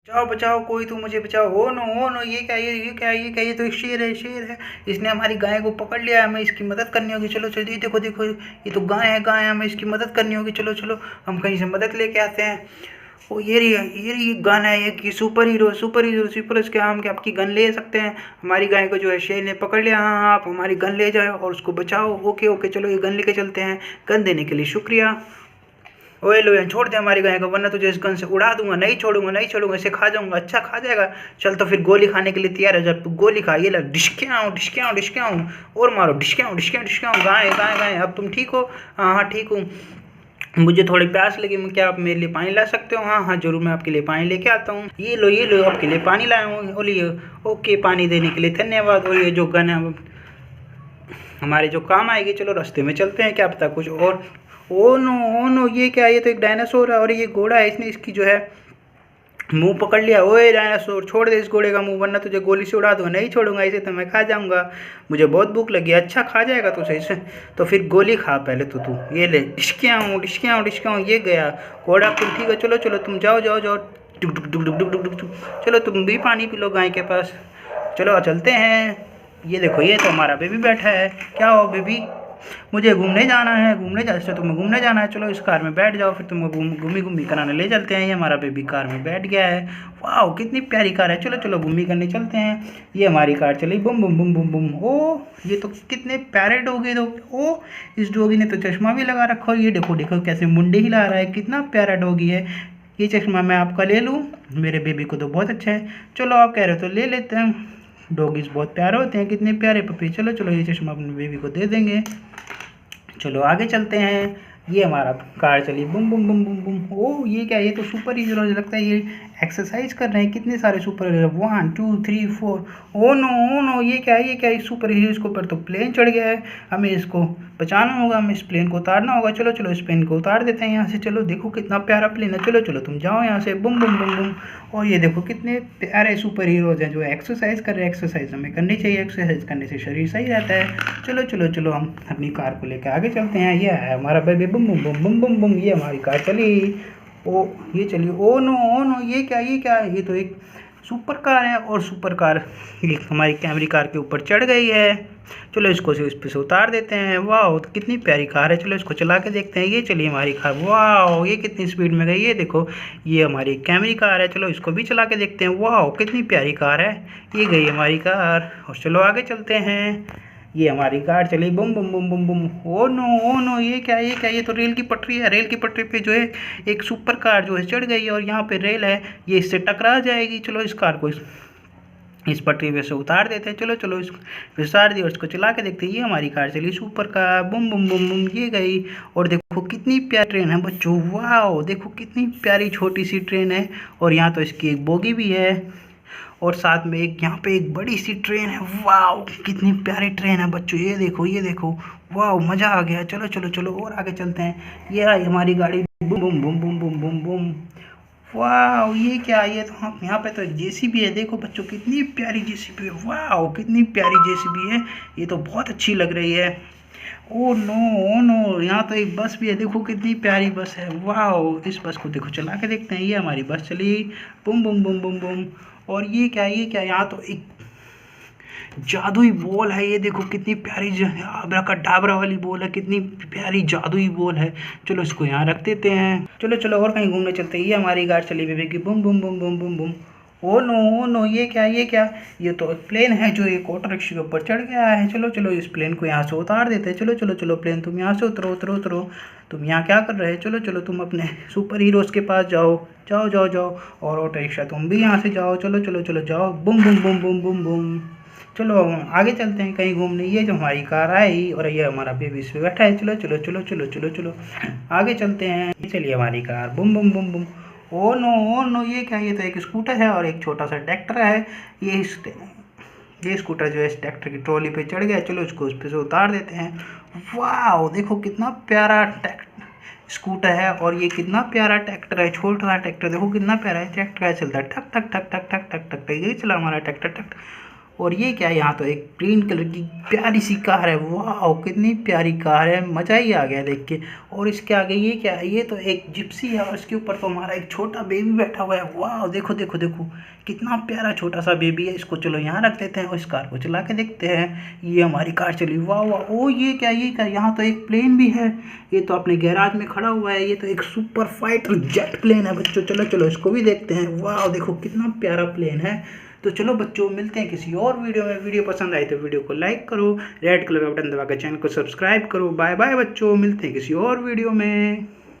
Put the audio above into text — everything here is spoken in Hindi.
बचाओ बचाओ, कोई तो मुझे बचाओ। ओ नो, ये क्या, ये क्या, ये क्या, ये तो एक शेर है, शेर है। इसने हमारी गाय को पकड़ लिया है, हमें इसकी मदद करनी होगी। चलो चलो, ये देखो देखो, ये तो गाय है, गाय है, हमें इसकी मदद करनी होगी। चलो चलो, हम कहीं से मदद लेके आते हैं। ओ ये रही है, ये रही, ये गन है, ये कि super hero, super hero, super, इसके हम क्या आपकी गन ले सकते हैं। हमारी गाय को जो है शेर ने पकड़ लिया। हाँ हाँ, आप हमारी गन ले जाओ और उसको बचाओ। ओके ओके, चलो ये गन लेके चलते हैं। गन देने के लिए शुक्रिया। ओए लो, छोड़ दे हमारी गाय को, वरना तुझे इस गन से उड़ा दूंगा। नहीं छोड़ूंगा, नहीं छोड़ूंगा, इसे खा जाऊंगा। अच्छा खा जाएगा, चल तो फिर गोली खाने के लिए तैयार है। जब तू गोली खा, ये ला, डिशक्याऊं डिशक्याऊं डिशक्याऊं, और मारो, डिशक्याऊं डिशक्याऊं डिशक्याऊं। गाय गाय गाय, अब तुम ठीक हो? हाँ हाँ ठीक हूँ। मुझे थोड़ी प्यास लगी, मैं क्या आप मेरे लिए पानी ला सकते हो? हाँ हाँ जरूर, मैं आपके लिए पानी लेके आता हूँ। ये लो आपके लिए पानी लाया हूँ। बोलिए। ओके, पानी देने के लिए धन्यवाद। और ये जो गन है हमारे जो काम आएगी। चलो रास्ते में चलते हैं, क्या पता कुछ और। ओ नो, ये क्या, ये तो एक डायनासोर है और ये घोड़ा है। इसने इसकी जो है मुंह पकड़ लिया। ओए डायनासोर, छोड़ दे इस घोड़े का मुंह, वरना तुझे गोली से उड़ा दूंगा। नहीं छोड़ूंगा, इसे तो मैं खा जाऊंगा। मुझे बहुत भूख लगी है। अच्छा खा जाएगा तुझे इसे, तो फिर गोली खा पहले तो तू। ये ले, डिशक्याऊं डिशक्याऊं डिशक्याऊं, ये गया घोड़ा। तुम ठीक है? चलो चलो, तुम जाओ जाओ जाओ। डुक डुक डुक डुक डुक डुक डुक। चलो तुम भी पानी पी लो गाय के पास। चलो चलते हैं। ये देखो, ये तो हमारा बेबी बैठा है। क्या हो बेबी? मुझे घूमने जाना है, घूमने जा से तुम्हें घूमने जाना है। चलो इस कार में बैठ जाओ, फिर तुम्हें घूमी घूमी कराने ले चलते हैं। ये हमारा बेबी कार में बैठ गया है। वाह कितनी प्यारी कार है। चलो चलो घूमी करने चलते हैं। ये हमारी कार चली, बुम बुम बुम बुम बुम। ओ ये तो कितने प्यारे डोगी दो। ओ इस डोगी ने तो चश्मा भी लगा रखा, और ये देखो देखो कैसे मुंडे हिला रहा है। कितना प्यारा डोगी है। ये चश्मा मैं आपका ले लूँ? मेरे बेबी को तो बहुत अच्छा है। चलो आप कह रहे हो तो ले लेते हैं। डॉगीज बहुत प्यारे होते हैं, कितने प्यारे पपी। चलो चलो, ये चश्मा अपने बेबी को दे देंगे। चलो आगे चलते हैं। ये हमारा कार चली, बुम बुम बुम बुम बुम। ओ ये क्या, ये तो सुपर हीरो लगता है। ये एक्सरसाइज कर रहे हैं। कितने सारे सुपर हीरो, 1 2 3 4। ओ नो, ये क्या है, ये क्या है? सुपर हीरो इसके ऊपर तो प्लेन चढ़ गया है। हमें इसको बचाना होगा, हमें इस प्लेन को उतारना होगा। चलो चलो, इस प्लेन को उतार देते हैं यहाँ से। चलो देखो कितना प्यारा प्लेन है। चलो चलो, तुम जाओ यहाँ से, बुम बुम बुम बुम। और ये देखो कितने प्यारे सुपर हीरोज हैं जो एक्सरसाइज कर रहे हैं। एक्सरसाइज हमें करनी चाहिए, एक्सरसाइज करने से शरीर सही रहता है। चलो चलो चलो, हम अपनी कार को लेकर आगे चलते हैं। ये है हमारा बेबी, बुम बुम बुम बुम बुम बुम। ये हमारी कार चली। ओ ये चली। ओ नो, ये क्या, ये क्या, ये तो एक सुपर कार है। और सुपर कार एक हमारी कैमरी कार के ऊपर चढ़ गई है। चलो इसको इस पे से उतार देते हैं। वाह कितनी प्यारी कार है। चलो इसको चला के देखते हैं। ये चली हमारी कार। वाह ये कितनी स्पीड में गई, ये देखो। ये हमारी कैमरी कार है। चलो इसको भी चला के देखते हैं। वाह कितनी प्यारी कार है। ये गई हमारी कार। और चलो आगे चलते हैं। ये हमारी कार चली, बुम बुम बुम बुम बुम। ओ नो, ये क्या, ये क्या, ये तो रेल की पटरी है। रेल की पटरी पे जो है एक सुपर कार जो है चढ़ गई है, और यहाँ पे रेल है, ये इससे टकरा जाएगी। चलो इस कार को इस पटरी पे से उतार देते हैं। चलो चलो, इसको उतार दिया और इसको चला के देखते हैं। ये हमारी कार चली, सुपर कार, बुम बुम बुम बुम, ये गई। और देखो कितनी प्यारी ट्रेन है बच्चों। वाह देखो कितनी प्यारी छोटी सी ट्रेन है। और यहाँ तो इसकी एक बोगी भी है, और साथ में एक यहाँ पे एक बड़ी सी ट्रेन है। वाह कितनी प्यारी ट्रेन है बच्चों, ये देखो ये देखो। वाह मज़ा आ गया। चलो चलो चलो, और आगे चलते हैं। ये आई हमारी गाड़ी, बुम बुम बुम बुम बुम बुम बुम। वाह ये क्या, ये तो हाँ यहाँ पे तो जेसीबी है। देखो बच्चों कितनी प्यारी जेसीबी है। वाह कितनी प्यारी जेसीबी है, ये तो बहुत अच्छी लग रही है। ओ नो, यहाँ तो एक बस भी है। देखो कितनी प्यारी बस है। वाह इस बस को देखो, चला के देखते हैं। ये हमारी बस चली, बुम बुम बुम बुम बुम। और ये क्या, ये क्या, यहाँ तो एक जादुई बॉल है। ये देखो कितनी प्यारी अब्राकडाब्रा वाली बॉल है, कितनी प्यारी जादुई बॉल है। चलो इसको यहाँ रख देते हैं। चलो चलो, और कहीं घूमने चलते हैं। ये हमारी गाड़ी चली बेबी की, बुम बुम बुम बुम बुम बुम। ओ नो, ये क्या, ये क्या, ये तो प्लेन है जो एक ऑटो रिक्शा के ऊपर चढ़ गया है। चलो चलो, इस प्लेन को यहाँ से उतार देते हैं। चलो चलो चलो, प्लेन तुम यहाँ से उतरो उतरो उतरो। तुम यहाँ क्या कर रहे हो? चलो चलो, तुम अपने सुपर हीरोज़ के पास जाओ जाओ जाओ जाओ। और ऑटो रिक्शा तुम भी यहाँ से जाओ। चलो चलो चलो जाओ, बुम बुम बुम बुम बुम बुम। चलो आगे चलते हैं कहीं घूमने। ये जो हमारी कार आई, और ये हमारा बेबी इस पे बैठा है। चलो चलो चलो चलो चलो चलो, आगे चलते हैं। चलिए हमारी car, Bum Bum Bum Bum. Oh no, ये क्या, ये तो एक स्कूटर है और एक छोटा सा ट्रैक्टर है। ये स्कूटर जो है इस ट्रैक्टर की ट्रॉली पे चढ़ गया। चलो इसको उस पे से उतार देते हैं। वाह देखो कितना प्यारा स्कूटर है, और ये कितना प्यारा ट्रैक्टर है। छोटा सा ट्रैक्टर देखो कितना प्यारा है। ट्रैक्टर कैसे चलता है, ठक ठक ठक ठक ठक ठक ठक। ये चला हमारा ट्रैक्टर, ठक। और ये क्या है, यहाँ तो एक ग्रीन कलर की प्यारी सी कार है। वाह कितनी प्यारी कार है, मज़ा ही आ गया देख के। और इसके आगे ये क्या है, ये तो एक जिप्सी है और इसके ऊपर तो हमारा एक छोटा बेबी बैठा हुआ है। वाह देखो देखो देखो कितना प्यारा छोटा सा बेबी है। इसको चलो यहाँ रख देते हैं और इस कार को चला के देखते हैं। ये हमारी कार चली। वाह वाह, ओ ये क्या, ये क्या, यहाँ तो एक प्लेन भी है। ये तो अपने गैराज में खड़ा हुआ है। ये तो एक सुपर फाइटर जेट प्लेन है बच्चों। चलो चलो इसको भी देखते हैं। वाह देखो कितना प्यारा प्लेन है। तो चलो बच्चों मिलते हैं किसी और वीडियो में। वीडियो पसंद आई तो वीडियो को लाइक करो, रेड कलर का बटन दबा कर चैनल को सब्सक्राइब करो। बाय बाय बच्चों, मिलते हैं किसी और वीडियो में।